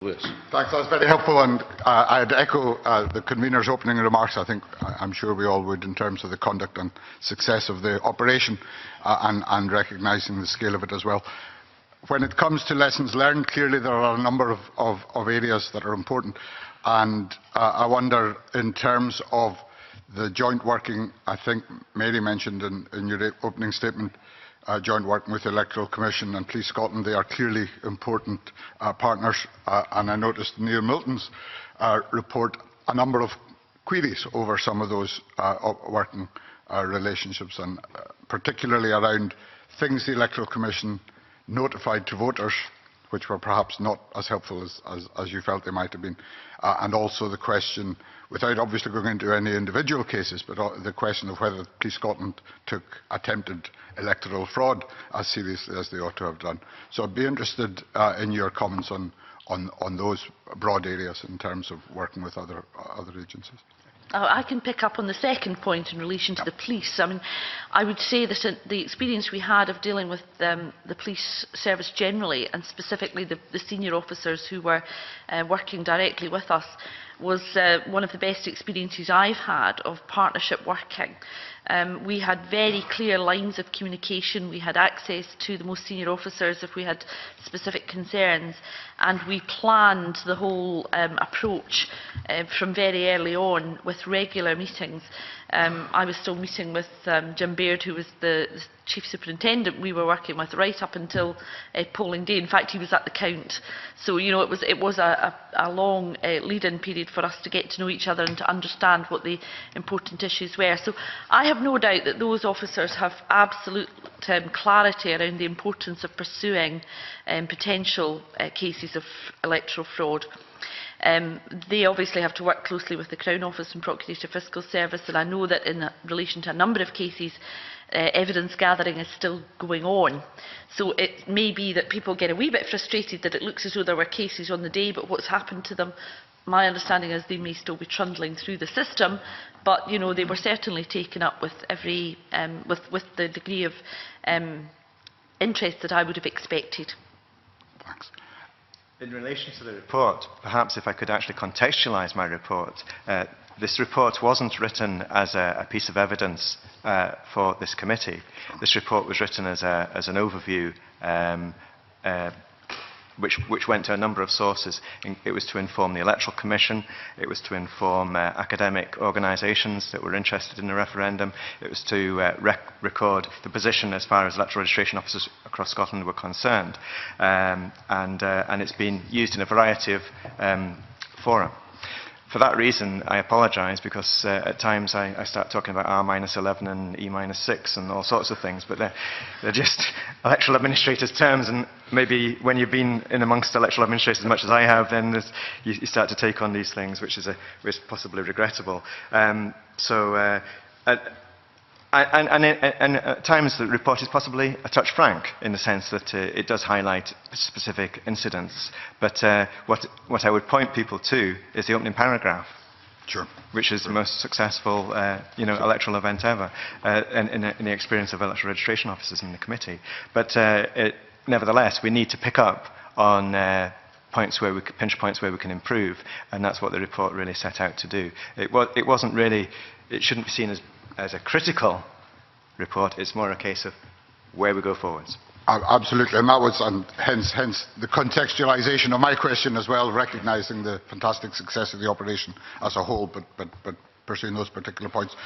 Thanks, that's very helpful, and I'd echo the convener's opening remarks. I'm sure we all would, in terms of the conduct and success of the operation, and recognising the scale of it as well. When it comes to lessons learned, clearly there are a number of areas that are important, and I wonder, in terms of the joint working, I think Mary mentioned in your opening statement, joint working with the Electoral Commission and Police Scotland. They are clearly important partners, and I noticed in Neil Milton's report a number of queries over some of those working relationships, and particularly around things the Electoral Commission notified to voters, which were perhaps not as helpful as you felt they might have been, and also the question, without obviously going into any individual cases, but the question of whether Police Scotland took attempted electoral fraud as seriously as they ought to have done. So I'd be interested in your comments on those broad areas in terms of working with other agencies. I can pick up on the second point in relation to the police. I mean, I would say that the experience we had of dealing with the police service generally, and specifically the senior officers who were working directly with us, was one of the best experiences I've had of partnership working. We had very clear lines of communication. We had access to the most senior officers if we had specific concerns, and we planned the whole approach from very early on with regular meetings. I was still meeting with Jim Baird, who was the Chief Superintendent we were working with right up until polling day. In fact, he was at the count. So, you know, it was a long lead-in period for us to get to know each other and to understand what the important issues were. So I have no doubt that those officers have absolute clarity around the importance of pursuing potential cases of electoral fraud. They obviously have to work closely with the Crown Office and Procurator Fiscal Service, and I know that in relation to a number of cases, evidence gathering is still going on. So it may be that people get a wee bit frustrated that it looks as though there were cases on the day, but what's happened to them, my understanding is they may still be trundling through the system, but you know, they were certainly taken up with every with the degree of interest that I would have expected. Thanks. In relation to the report, perhaps if I could actually contextualise my report, this report wasn't written as a piece of evidence for this committee. This report was written as an overview which went to a number of sources. It was to inform the Electoral Commission, it was to inform academic organisations that were interested in the referendum, it was to record the position as far as electoral registration officers across Scotland were concerned, and it's been used in a variety of fora. For that reason, I apologise, because at times I start talking about R-11 and E-6 and all sorts of things, but they're just electoral administrators' terms, and maybe when you've been in amongst electoral administrators as much as I have, then you start to take on these things, which is possibly regrettable. And at times the report is possibly a touch frank, in the sense that it does highlight specific incidents. But what I would point people to is the opening paragraph, sure, which is the most successful electoral event ever in the experience of electoral registration officers in the committee. But nevertheless, we need to pick up on pinch points where we can improve, and that's what the report really set out to do. It wasn't really. It shouldn't be seen as a critical report. It's more a case of where we go forwards. Absolutely, and that was, and hence the contextualisation of my question as well, recognising the fantastic success of the operation as a whole, but pursuing those particular points.